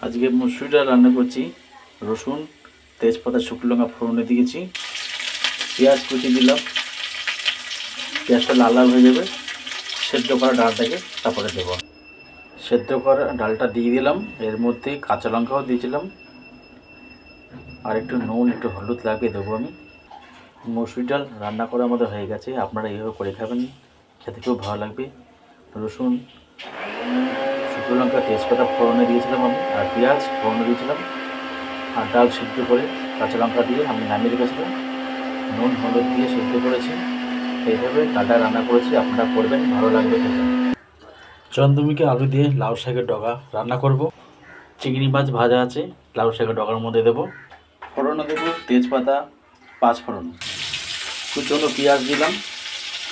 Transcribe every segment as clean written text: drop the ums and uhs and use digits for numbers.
আজকে মুসুরি ডাল রান্না করছি। রসুন, তেজপাতা, শুকনো লঙ্কা ফোড়নে দিয়েছি, পেঁয়াজ কুচি দিলাম। পেঁয়াজটা লাল লাল হয়ে যাবে, সেদ্ধ করা ডালটাকে তারপরে দেবো। সেদ্ধ করা ডালটা দিয়ে দিলাম, এর মধ্যে কাঁচা লঙ্কাও দিয়েছিলাম, আর একটু নুন একটু হলুদ লাগিয়ে দেবো আমি। মুসুরি ডাল রান্না করা আমাদের হয়ে গেছে, আপনারা এইভাবে করে খাবেন, খেতে খুব ভালো লাগবে। রসুন, শুকনো লঙ্কা, তেজপাতা ফোড়নে দিয়েছিলাম আমি, আর পেঁয়াজ ফোড়নে দিয়েছিলাম, আর ডাল সিদ্ধ করে কাঁচা লঙ্কা দিয়ে আমি নামিয়ে রেখেছিলাম, নুন হলুদ দিয়ে সিদ্ধ করেছি। এইভাবে ডালটা রান্না করেছি, আপনারা করবেন, ভালো লাগবে খেতে। চন্দ্রমুখী আলু দিয়ে লাউ শাকের ডগা রান্না করব। চিংড়ি মাছ ভাজা আছে, লাউ শাকের ডগার মধ্যে দেবো। ফোড়নে দেবো তেজপাতা, পাঁচ ফোড়ন, কুচনো পেঁয়াজ দিলাম,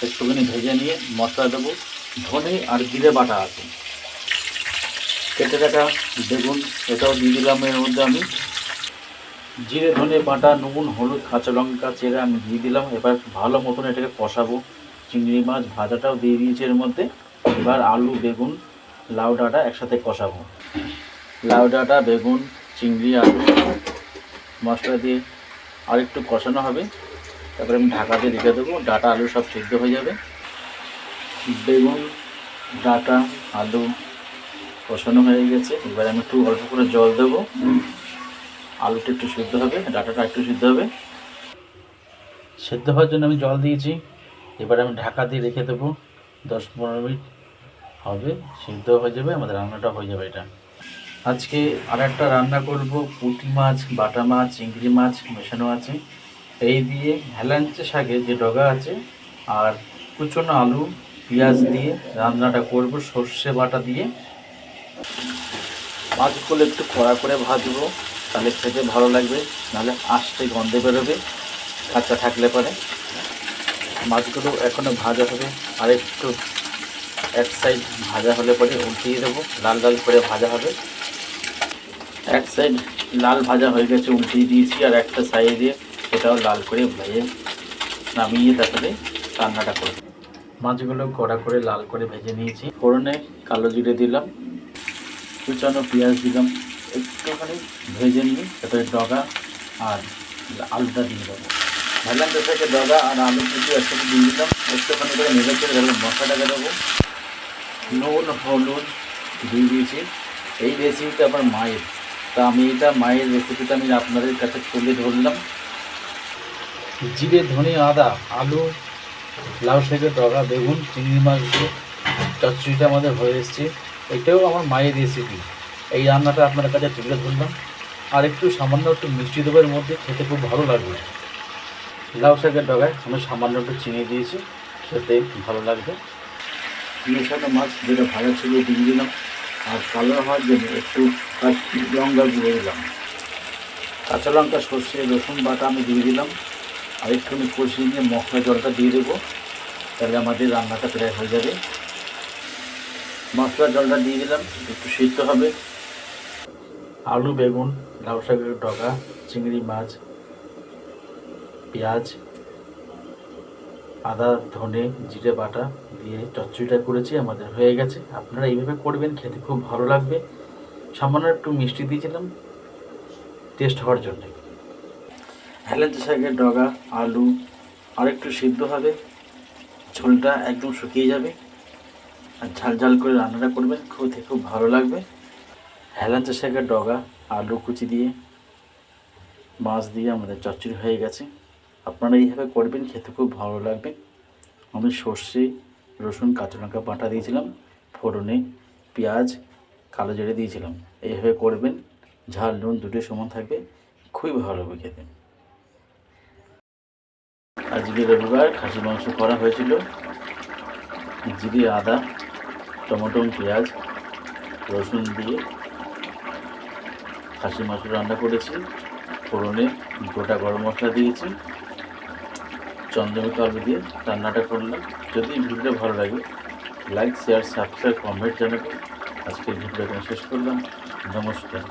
একটুখানি ভেজে নিয়ে মশলা দেবো। ধনে আর জিরে বাটা আছে, কেটে কাটা বেগুন এটাও দিয়ে দিলাম এর মধ্যে আমি। জিরে ধনে বাটা, নুন হলুদ কাঁচা লঙ্কা চেরা আমি দিয়ে দিলাম। এবার ভালো মতন এটাকে কষাবো। চিংড়ি মাছ ভাজাটাও দিয়ে দিয়েছি এর মধ্যে। এবার আলু বেগুন লাউ ডাঁটা একসাথে কষাবো। লাউ ডাঁটা বেগুন চিংড়ি আলু মশলা দিয়ে আর একটু কষানো হবে। তারপরে আমি ঢাকা দিয়ে রেখে দেবো, ডাঁটা আলু সব সিদ্ধ হয়ে যাবে। বেগুন ডাঁটা আলু কষানো হয়ে গেছে, এবার আমি একটু অল্প করে জল দেবো। আলুটা একটু সিদ্ধ হবে, ডাঁটাটা একটু সিদ্ধ হবে। সিদ্ধ হওয়ার জন্য আমি জল দিয়েছি। এবার আমি ঢাকা দিয়ে রেখে দেবো, 10-15 মিনিট হবে, সিদ্ধ হয়ে যাবে, আমাদের রান্নাটা হয়ে যাবে। এটা আজকে আর একটা রান্না করব, পুঁটি মাছ বাটা মাছ চিংড়ি মাছ মেশানো আছে। এই দিয়ে হেলাঞ্চা শাকের যে ডগা আছে আর কুচনো আলু পেঁয়াজ দিয়ে রান্নাটা করব, সর্ষে বাটা দিয়ে। মাছগুলো একটু কড়া করে ভাজবো, তাহলে খেতে ভালো লাগবে, নাহলে আস্তে গন্ধে বেরোবে কাঁচা থাকলে পরে। মাছগুলো এখনও ভাজা হবে, আর একটু এক সাইড ভাজা হলে পরে উল্টিয়ে দেবো, লাল লাল করে ভাজা হবে। এক সাইড লাল ভাজা হয়ে গেছে, উল্টিয়ে দিয়েছি, আর একটা সাইডে সেটাও লাল করে ভেজে নামিয়ে তারপরে রান্নাটা করব। মাছগুলো কড়া করে লাল করে ভেজে নিয়েছি। ফোড়নে কালো জিরে দিলাম, কুচানো পেঁয়াজ দিলাম, একটুখানি ভেজে নিয়ে তারপরে ডগা আর আলুটা দিয়ে দেবো। হেলাঞ্চা থেকে ডগা আর আলু কুচি একসাথে দিয়ে দিলাম, একটুখানি করে নেড়ে চেড়ে তারপরে মশলাটাকে দেবো। নুন হলুদ দিয়ে দিয়েছি। এই রেসিপিটা আমার মায়ের, তা আমি এটা মায়ের রেসিপিটা আমি আপনাদের কাছে তুলে ধরলাম। জিরে ধনে আদা আলু লাউ শাকের ডগা বেগুন চিংড়ি মাছ দিয়ে চচ্চড়িটা আমাদের হয়ে এসছে। এটাও আমার মায়ের রেসিপি, এই রান্নাটা আপনাদের কাছে তুলে ধরলাম। আর একটু সামান্য একটু মিষ্টি দেবের মধ্যে, খেতে খুব ভালো লাগবে। লাউ শাকের ডগায় আমি সামান্য একটু চিনি দিয়েছি, খেতে ভালো লাগবে। মেশানো মাছ যেটা ভাজা ছিল দিয়ে দিলাম, আর কালার হওয়ার জন্য একটু লঙ্কা দিয়ে দিলাম। কাঁচা লঙ্কা সর্ষে রসুন বাটা আমি দিয়ে দিলাম, আর একটুখানি কষিয়ে নিয়ে মশলা জলটা দিয়ে দেবো, তাহলে আমাদের রান্নাটা প্রায় হয়ে যাবে। মশলা জলটা দিয়ে দিলাম, একটু সিদ্ধ হবে। আলু বেগুন লাউ শাকের ডগা চিংড়ি মাছ পেঁয়াজ আদা ধনে জিরে বাটা দিয়ে চচ্চড়িটা করেছি, আমাদের হয়ে গেছে। আপনারা এইভাবে করবেন, খেতে খুব ভালো লাগবে। সামান্য একটু মিষ্টি দিয়েছিলাম টেস্ট হওয়ার জন্যে। হেলাঞ্চা শাকের ডগা আলু আর একটু সিদ্ধ হবে, ঝোলটা একদম শুকিয়ে যাবে, আর ঝাল ঝাল করে রান্নাটা করবেন, খেতে খুব ভালো লাগবে। হেলাঞ্চা শাকের ডগা আলু কুচি দিয়ে মাছ দিয়ে আমাদের চচ্চড়ি হয়ে গেছে। আপনারা এইভাবে করবেন, খেতে খুব ভালো লাগবে। আমি সর্ষে রসুন কাঁচা লঙ্কা বাটা দিয়েছিলাম, ফোড়নে পেঁয়াজ কালো জিরে দিয়েছিলাম। এইভাবে করবেন, ঝাল নুন দুটোই সমান থাকবে, খুবই ভালো লাগবে খেতে। আজকে রবিবার খাসি মাংস করা হয়েছিল। জিরে আদা টমেটো পেঁয়াজ রসুন দিয়ে খাসি মাংস রান্না করেছি। ফোড়নে গোটা গরম মশলা দিয়েছি, চন্দ্রমুখী আলু দিয়ে রান্নাটা করলাম। যদি ভিডিওটা ভালো লাগে লাইক শেয়ার সাবস্ক্রাইব কমেন্ট জানাবেন। আজকের ভিডিওটা শেষ করলাম, নমস্কার।